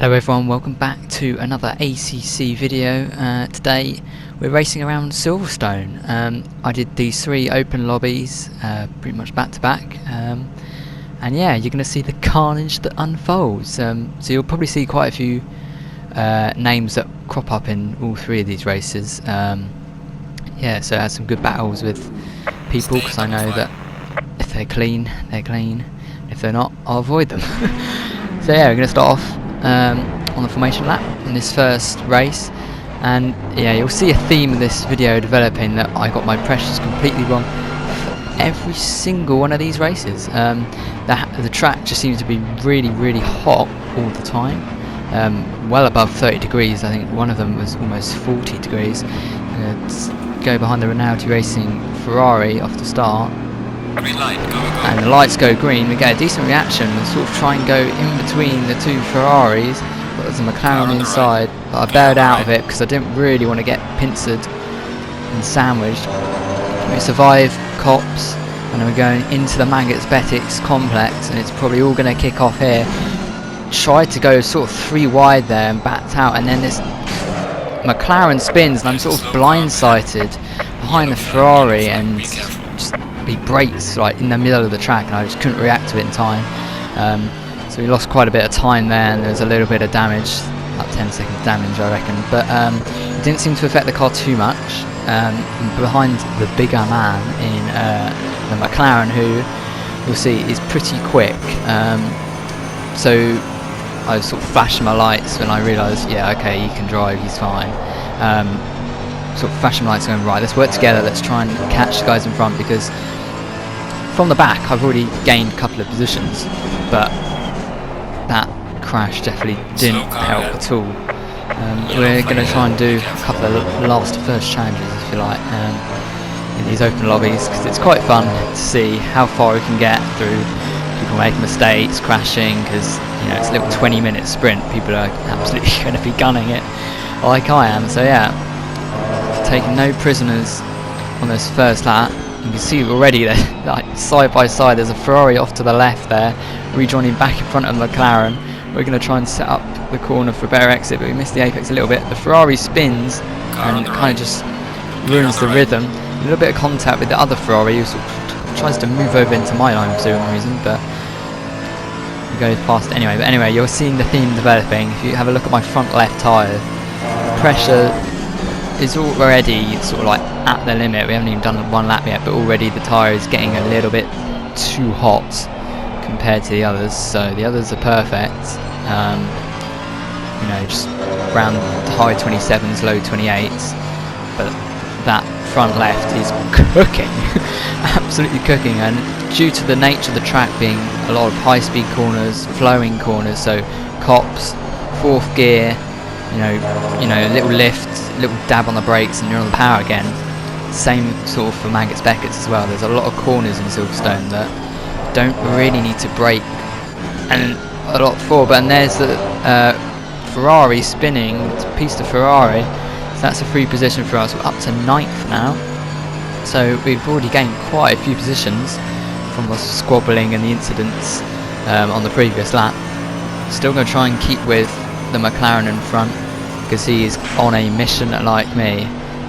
Hello everyone, welcome back to another ACC video. Today we're racing around Silverstone. I did these 3 open lobbies pretty much back to back, and yeah, you're going to see the carnage that unfolds. So you'll probably see quite a few names that crop up in all 3 of these races. Yeah, so I had some good battles with people because I know that if they're clean, they're clean. If they're not, I'll avoid them. So yeah, we're going to start off on the formation lap in this first race, and yeah, you'll see a theme of this video developing that I got my pressures completely wrong for every single one of these races. The track just seems to be really hot all the time, well above 30 degrees. I think one of them was almost 40 degrees. Let's go behind the Ronaldo Racing Ferrari off the start. Green light, go. And the lights go green, we get a decent reaction and sort of try and go in between the 2 Ferraris, but there's a McLaren inside, but I bailed out of it because I didn't really want to get pincered and sandwiched. We survive cops, and then we're going into the Maggots Betics complex, and it's probably all going to kick off here. Tried to go sort of 3 wide there and backed out, and then this McLaren spins and I'm sort of blindsided behind the Ferrari, and he brakes like in the middle of the track and I just couldn't react to it in time. So we lost quite a bit of time there, and there was a little bit of damage, about 10 seconds damage I reckon, but it didn't seem to affect the car too much. Behind the bigger man in the McLaren, who you'll see is pretty quick, so I sort of flashed my lights when I realised, yeah, okay, he can drive, he's fine. Sort of flashing lights going, right, let's work together, let's try and catch the guys in front, because from the back I've already gained a couple of positions, but that crash definitely didn't help at all. We're going to try and do a couple of last first challenges, if you like, in these open lobbies, because it's quite fun to see how far we can get through people making mistakes, crashing, because you know, it's a little 20-minute sprint. People are absolutely going to be gunning it like I am. So yeah, taking no prisoners on this first lap. You can see already that, like, side by side, there's a Ferrari off to the left there, rejoining back in front of McLaren. We're going to try and set up the corner for a better exit, but we missed the apex a little bit. The Ferrari spins and kind of just ruins the rhythm. A little bit of contact with the other Ferrari, who sort of tries to move over into my line for some reason, but he goes past it anyway. But anyway, you're seeing the theme developing. If you have a look at my front left tyre, the pressure is already sort of like at the limit. We haven't even done 1 lap yet, but already the tyre is getting a little bit too hot compared to the others. So the others are perfect, you know, just around high 27s, low 28s, but that front left is cooking, absolutely cooking. And due to the nature of the track being a lot of high-speed corners, flowing corners, so cops, 4th gear, you know, little lift, little dab on the brakes, and you're on the power again. Same sort of for Maggots Beckets as well. There's a lot of corners in Silverstone that don't really need to brake, and a lot forward. And there's the Ferrari spinning, it's a piece to Ferrari, so that's a free position for us. We're up to 9th now, so we've already gained quite a few positions from the squabbling and the incidents on the previous lap. Still going to try and keep with the McLaren in front, because he is on a mission like me.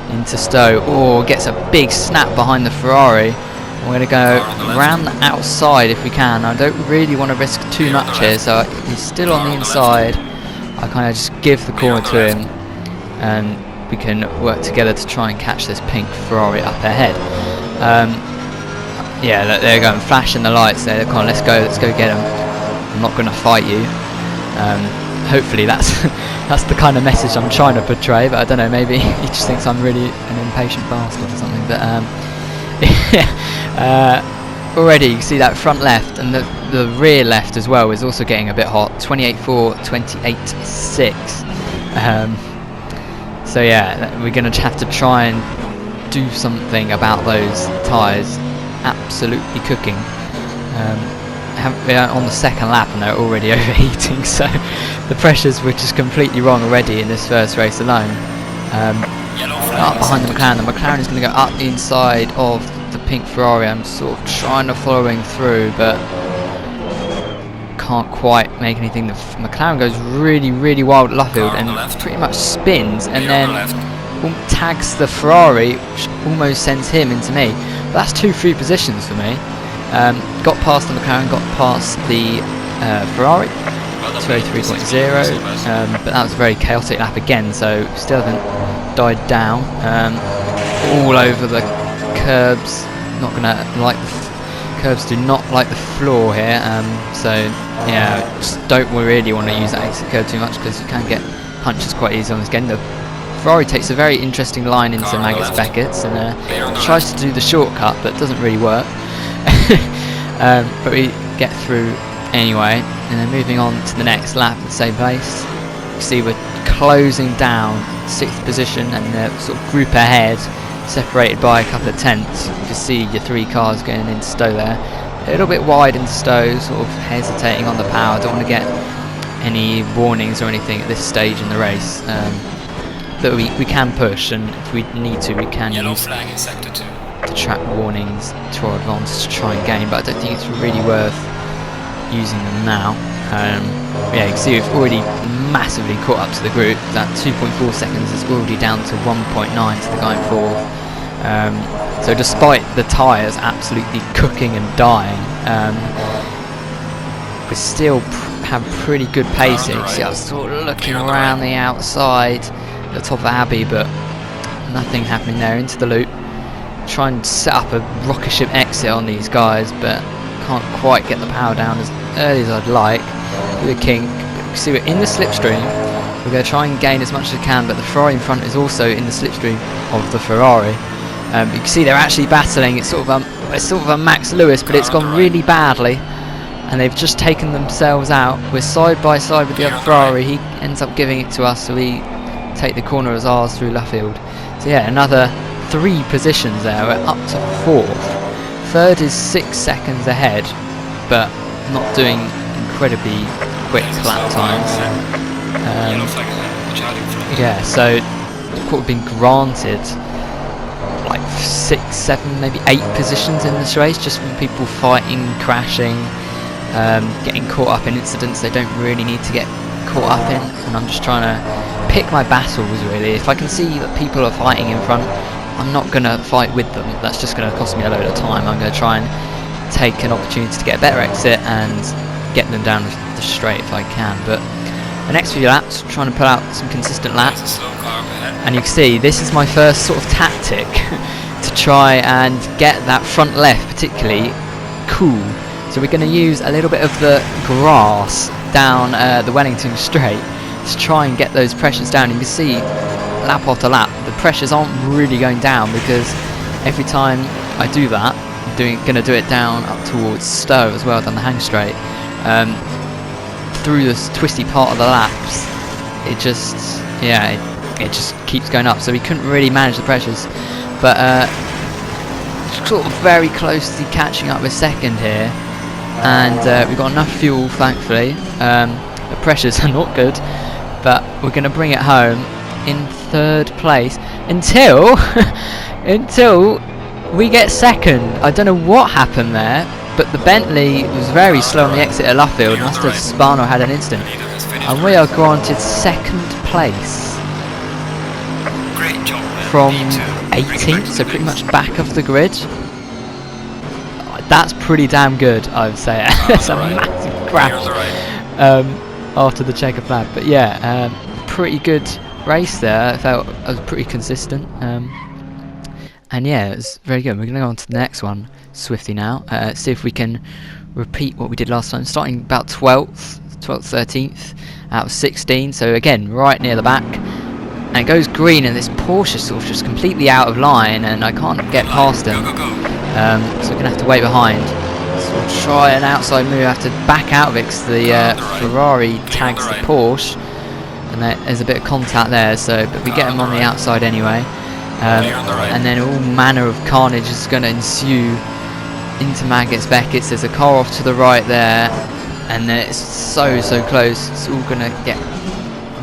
Into Stowe, or gets a big snap behind the Ferrari. We're going to go around the outside if we can. I don't really want to risk too much here, so he's still on the inside. I kind of just give the corner to him, and we can work together to try and catch this pink Ferrari up ahead. Yeah, they're going flashing the lights there. Come on, let's go get him. I'm not going to fight you. Hopefully that's the kind of message I'm trying to portray, but I don't know, maybe he just thinks I'm really an impatient bastard or something. But already you see that front left, and the rear left as well is also getting a bit hot. 28.4, 28.6. So yeah, we're going to have to try and do something about those tyres. Absolutely cooking. We're on the 2nd lap and they're already overheating, so the pressures were just completely wrong already in this first race alone. Up behind the McLaren is going to go up the inside of the pink Ferrari. I'm sort of trying to follow him through, but can't quite make anything. The McLaren goes really wild at Luffield and pretty much spins, and then tags the Ferrari, which almost sends him into me. But that's 2 free positions for me. Got past the McLaren, got past the Ferrari, 203.0, but that was a very chaotic lap again, so still haven't died down. All over the curbs, not gonna like the curbs, do not like the floor here, so yeah, just don't really want to use that exit curb too much because you can get punches quite easy on this game. The Ferrari takes a very interesting line into Maggotts Beckett's and tries to do the shortcut, but it doesn't really work. But we get through anyway, and then moving on to the next lap at the same place. You can see we're closing down 6th position, and the sort of group ahead, separated by a couple of tenths. You can see your 3 cars going into Stowe there. A little bit wide into Stowe, sort of hesitating on the power. Don't want to get any warnings or anything at this stage in the race. That we can push, and if we need to, we can use the track warnings to our advantage to try and gain, but I don't think it's really worth using them now. Yeah, you can see we've already massively caught up to the group. That 2.4 seconds is already down to 1.9 to the guy in 4th. So despite the tyres absolutely cooking and dying, we still have pretty good pacing. See, I was sort of looking around the outside at the top of Abbey, but nothing happening there. Into the loop, try and set up a rocket ship exit on these guys, but can't quite get the power down as early as I'd like. With a kink, see we're in the slipstream. We're going to try and gain as much as we can, but the Ferrari in front is also in the slipstream of the Ferrari. You can see they're actually battling. It's sort of a Max Lewis, but it's gone really badly, and they've just taken themselves out. We're side by side with the other Ferrari. He ends up giving it to us, so we take the corner as ours through Luffield. So yeah, another 3 positions there. We're up to 4th. 3rd is 6 seconds ahead, but not doing incredibly quick lap times. Yeah, so we've been granted like 6, 7, maybe 8 positions in this race, just from people fighting, crashing, getting caught up in incidents they don't really need to get caught up in, and I'm just trying to pick my battles really. If I can see that people are fighting in front, I'm not going to fight with them. That's just going to cost me a load of time. I'm going to try and take an opportunity to get a better exit and get them down the straight if I can. But the next few laps, I'm trying to put out some consistent laps, and you can see this is my first sort of tactic to try and get that front left particularly cool. So we're going to use a little bit of the grass down the Wellington straight to try and get those pressures down. You can see lap after lap the pressures aren't really going down, because every time I do that, I'm going to do it down up towards Stowe as well, down the hang straight, through this twisty part of the laps. It just it just keeps going up, so we couldn't really manage the pressures, but sort of very closely catching up with 2nd here, and we've got enough fuel thankfully. The pressures are not good, but we're going to bring it home in 3rd place until we get 2nd. I don't know what happened there, but the Bentley was very slow on the exit at Luffield, must have spun or had an incident, and we are granted 2nd place from 18th, so pretty much back of the grid. That's pretty damn good, I would say. That's a massive crash after the checker flag, but yeah, pretty good race there. I felt I was pretty consistent, and yeah, it was very good. We're going to go on to the next one swiftly now, see if we can repeat what we did last time, starting about 12th, 13th out of 16, so again right near the back, and it goes green, and this Porsche is sort of just completely out of line, and I can't get past him, so we're going to have to wait behind. So we'll try an outside move, I have to back out of it because the Ferrari tags the Porsche, and there's a bit of contact there, so but we get him on the outside anyway, and then all manner of carnage is going to ensue into Maggotts Beckett's. There's a car off to the right there, and then it's so close, it's all going to get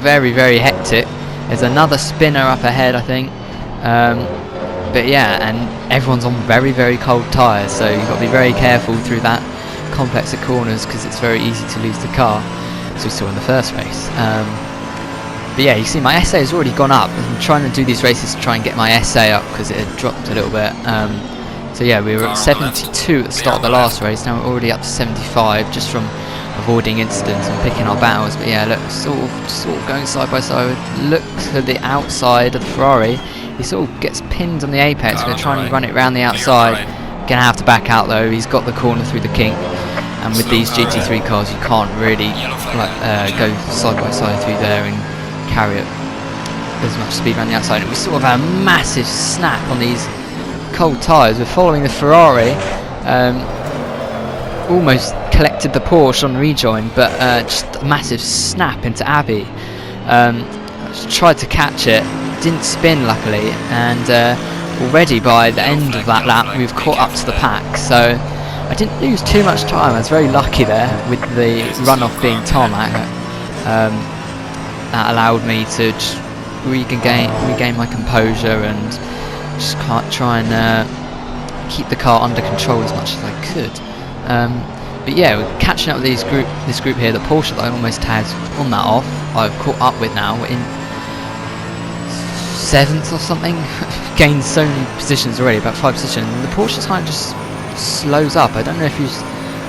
very hectic. There's another spinner up ahead, I think, but yeah, and everyone's on very cold tyres, so you've got to be very careful through that complex at corners because it's very easy to lose the car, as we saw in the first race. But yeah, you see my SA has already gone up. I'm trying to do these races to try and get my SA up because it had dropped a little bit. So yeah, we were at 72 at the start of the last race. Now we're already up to 75 just from avoiding incidents and picking our battles. But yeah, look, sort of going side by side. Look to the outside of the Ferrari. He sort of gets pinned on the apex. We're going to try and run it around the outside. Gonna have to back out though. He's got the corner through the kink, and with these GT3 cars, you can't really go side by side through there and carry it as much speed around the outside. And we sort of had a massive snap on these cold tyres. We're following the Ferrari. Almost collected the Porsche on rejoin, but just a massive snap into Abbey. Tried to catch it, didn't spin luckily, and already by the end of that lap we've caught up to the pack. So I didn't lose too much time. I was very lucky there with the runoff being tarmac. That allowed me to just regain my composure and just try and keep the car under control as much as I could. But yeah, we're catching up with this group here. The Porsche that I almost had on that off, I've caught up with now. We're in 7th or something. Gained so many positions already, about 5 positions. And the Porsche kind of just slows up. I don't know if he's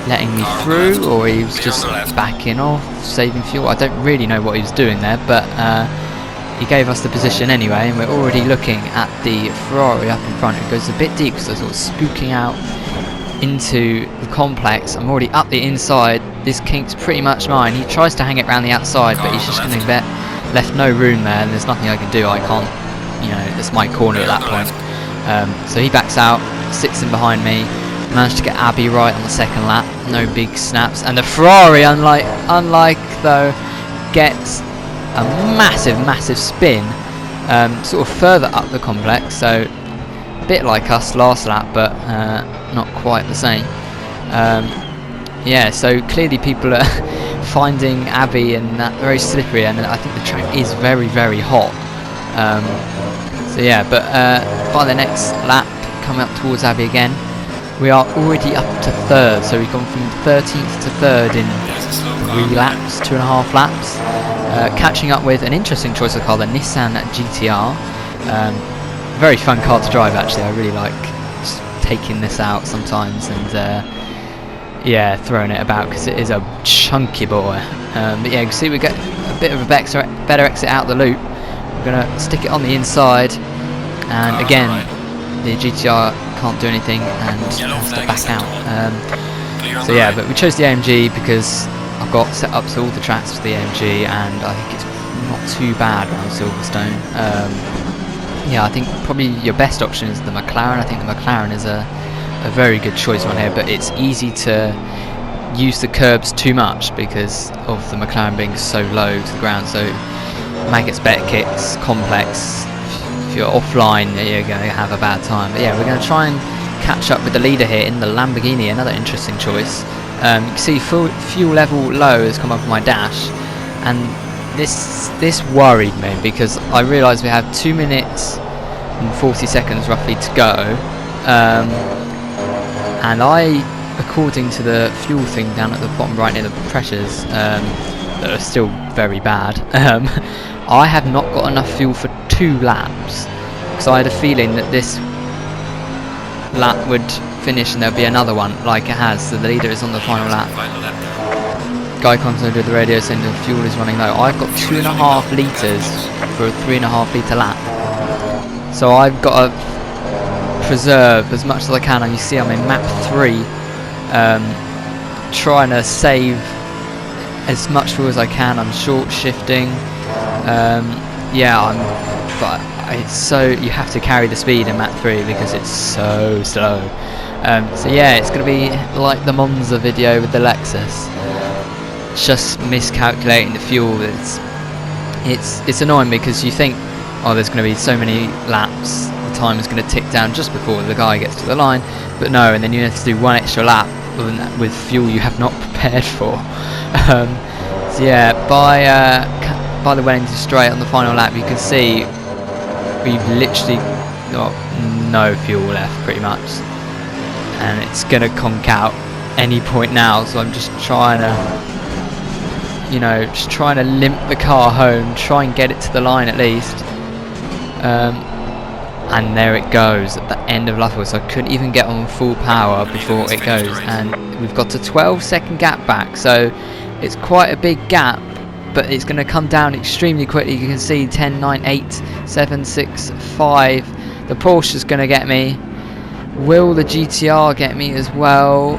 letting me through or he was just backing off, saving fuel. I don't really know what he was doing there, but he gave us the position anyway, and we're already looking at the Ferrari up in front. It goes a bit deep because they're sort of spooking out into the complex. I'm already up the inside. This kink's pretty much mine. He tries to hang it around the outside, but he's just going to get left no room there, and there's nothing I can do. I can't, you know, it's my corner at that point. So he backs out, sits in behind me, managed to get Abbey right on the second lap. No big snaps, and the Ferrari, unlike though, gets a massive spin, sort of further up the complex. So a bit like us last lap, but not quite the same. Yeah, so clearly people are finding Abbey and that very slippery, and I think the track is very hot. So yeah, but by the next lap, coming up towards Abbey again, we are already up to 3rd. So we've gone from 13th to 3rd in 3 laps, 2.5 laps. Catching up with an interesting choice of car, the Nissan GTR. Very fun car to drive actually. I really like just taking this out sometimes and yeah, throwing it about because it is a chunky boy. But yeah, you can see we get a bit of a better exit out the loop. We're going to stick it on the inside, and again the GTR can't do anything and has to back out. So yeah, but we chose the AMG because I've got set up to all the tracks for the AMG, and I think it's not too bad around Silverstone. Yeah, I think probably your best option is the McLaren. I think the McLaren is a very good choice on here, but it's easy to use the curbs too much because of the McLaren being so low to the ground. So Mag gets better kicks, complex. If you're offline, you're going to have a bad time. But yeah, we're going to try and catch up with the leader here in the Lamborghini. Another interesting choice. You can see fuel level low has come up on my dash, and this worried me because I realised we have 2 minutes and 40 seconds roughly to go. And according to the fuel thing down at the bottom right near the pressures, that are still very bad, I have not got enough fuel for 2 laps, because I had a feeling that this lap would finish and there'll be another one like it has. So the leader is on the final lap. Guy comes over the radio saying the fuel is running low. I've got 2.5 litres for a 3.5 litre lap, so I've got to preserve as much as I can. And you see I'm in map 3, trying to save as much fuel as I can. I'm short shifting. Yeah, but it's so, you have to carry the speed in map 3 because it's so slow. So yeah, it's going to be like the Monza video with the Lexus, just miscalculating the fuel. It's annoying because you think, oh, there's going to be so many laps, the time is going to tick down just before the guy gets to the line, but no, and then you have to do 1 extra lap with fuel you have not prepared for. So yeah, by the Wellington straight on the final lap, you can see we've literally got no fuel left pretty much, and it's going to conk out any point now, so I'm just trying to, you know, just trying to limp the car home, try and get it to the line at least. And there it goes at the end of Luffield, so I couldn't even get on full power before it goes, and we've got a 12-second gap back, so it's quite a big gap, but it's going to come down extremely quickly. You can see 10, 9, 8, 7, 6, 5. The Porsche's going to get me. Will the GTR get me as well?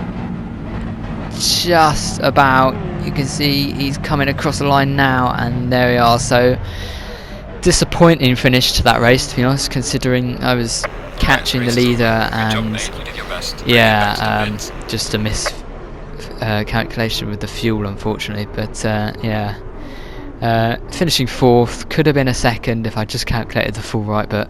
Just about. You can see he's coming across the line now, and there we are. So disappointing finish to that race, to be honest, considering I was catching the leader, and yeah, just a miss calculation with the fuel, unfortunately. But yeah, finishing 4th, could have been a 2nd if I just calculated the full right, but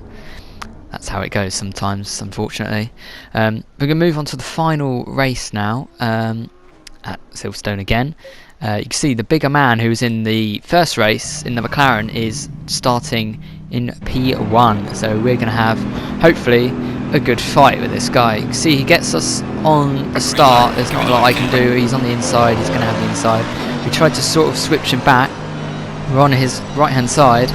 that's how it goes sometimes, unfortunately. We're going to move on to the final race now, at Silverstone again. You can see the bigger man who was in the first race in the McLaren is starting in P1, so we're going to have, hopefully, a good fight with this guy. You can see he gets us on the start. There's not a lot I can do. He's on the inside, he's going to have the inside. We tried to sort of switch him back. We're on his right hand side,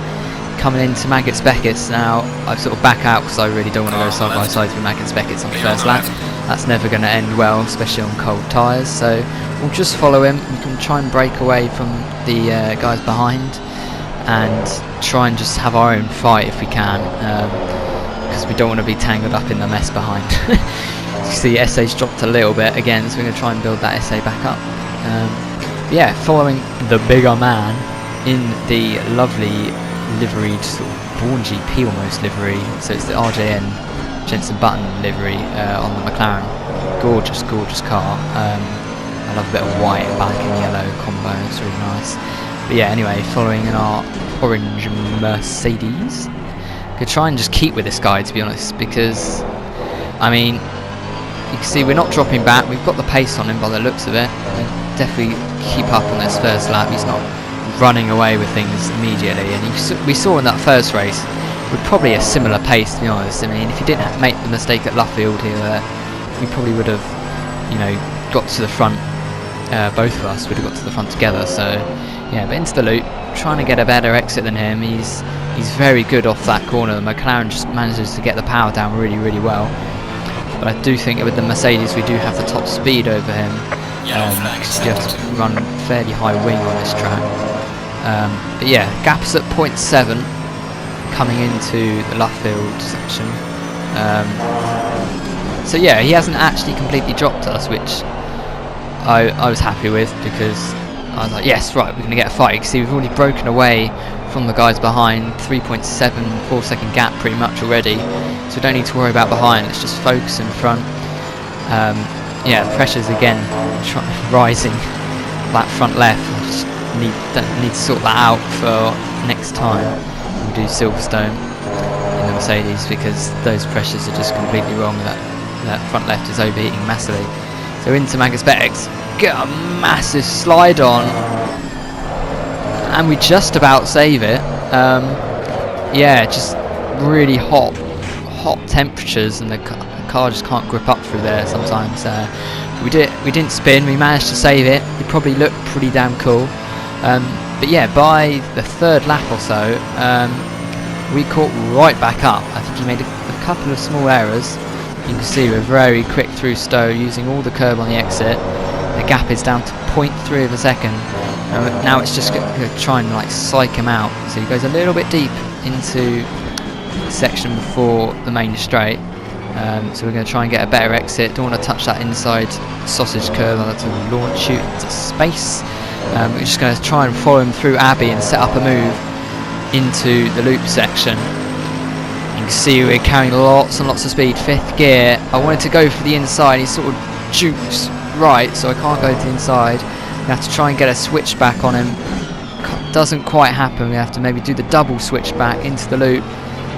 coming into Maggots Beckett's. Now I've sort of back out because I really don't want to go side by side with Maggots Beckett's on the first lap. That's never going to end well, especially on cold tyres, so we'll just follow him. We can try and break away from the guys behind and try and just have our own fight if we can, because we don't want to be tangled up in the mess behind. You see SA's dropped a little bit again, so we're going to try and build that SA back up. Yeah, following the bigger man in the lovely liveried sort of Born GP almost livery, so it's the RJN Jensen Button livery on the McLaren. Gorgeous, gorgeous car. I love a bit of white, black and yellow combo, it's really nice. But yeah, anyway, following in our orange Mercedes. Could try and just keep with this guy, to be honest, because, I mean, you can see we're not dropping back. We've got the pace on him by the looks of it. We'll definitely keep up on this first lap. He's not running away with things immediately, and we saw in that first race with probably a similar pace, to be honest. I mean, if he didn't make the mistake at Luffield here, we probably would have, you know, got to the front. Both of us would have got to the front together. So yeah, but into the loop, trying to get a better exit than him. He's very good off that corner. The McLaren just manages to get the power down really, really well. But I do think with the Mercedes we do have the top speed over him. You have to run fairly high wing on this track. But yeah, gap's at 0.7 coming into the Luffield section. So yeah, he hasn't actually completely dropped us, which I was happy with, because I was like, yes, right, we're going to get a fight. You can see we've already broken away from the guys behind, 3.74 second gap pretty much already, so we don't need to worry about behind, let's just focus in front. Yeah, the pressure's again rising, that front left. I just need to sort that out for next time we do Silverstone in the Mercedes, because those pressures are just completely wrong. That front left is overheating massively. So into Maggots Beckett's, get a massive slide on, and we just about save it. Yeah, just really hot temperatures, and the car just can't grip up through there sometimes. We didn't spin, we managed to save it. It probably looked pretty damn cool. But yeah, by the third lap or so, we caught right back up. I think he made a couple of small errors. You can see we're very quick through Stowe, using all the curb on the exit. The gap is down to 0.3 of a second. Now it's just going to try and like psych him out. So he goes a little bit deep into the section before the main straight. So we're going to try and get a better exit. Don't want to touch that inside sausage curve. I'll have to launch you into space. We're just going to try and follow him through Abbey and set up a move into the loop section. You can see we're carrying lots and lots of speed. 5th gear. I wanted to go for the inside. He sort of jukes right, so I can't go to the inside. We have to try and get a switch back on him. Doesn't quite happen. We have to maybe do the double switch back into the loop.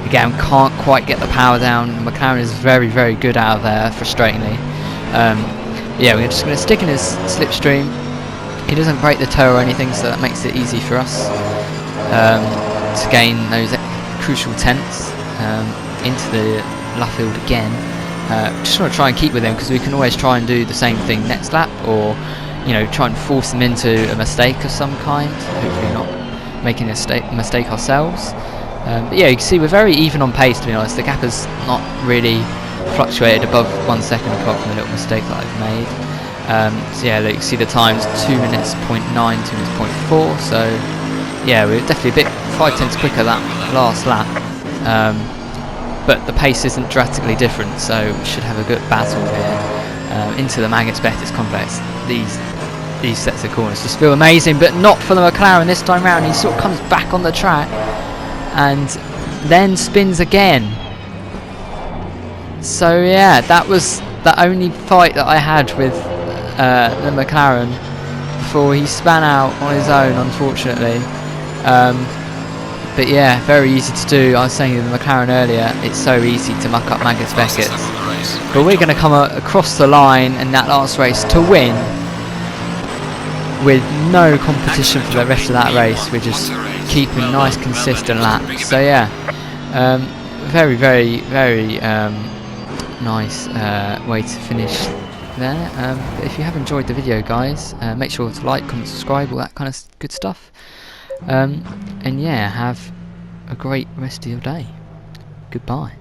Again, can't quite get the power down. McLaren is very, very good out of there, frustratingly. Yeah, we're just going to stick in his slipstream. He doesn't break the toe or anything, so that makes it easy for us to gain those crucial tenths into the Luffield again. Just want to try and keep with him, because we can always try and do the same thing next lap, or you know, try and force him into a mistake of some kind, hopefully not making a mistake ourselves. But yeah, you can see we're very even on pace, to be honest. The gap has not really fluctuated above 1 second apart from the little mistake that I've made. So yeah, look, you can see the times 2 minutes 0.9, 2 minutes 0.4, so yeah, we're definitely a bit 5/10 quicker that last lap. But the pace isn't drastically different, so we should have a good battle here into the Maggot's Betis complex. These sets of corners just feel amazing, but not for the McLaren this time round. He sort of comes back on the track and then spins again. So yeah, that was the only fight that I had with the McLaren before he span out on his own, unfortunately. But yeah, very easy to do. I was saying with the McLaren earlier, it's so easy to muck up Maggot's Beckett. But we're going to come across the line in that last race to win with no competition for the rest of that race. We're just keeping nice consistent laps. So yeah, very nice way to finish there. If you have enjoyed the video, guys, make sure to like, comment, subscribe, all that kind of good stuff. And yeah, have a great rest of your day. Goodbye.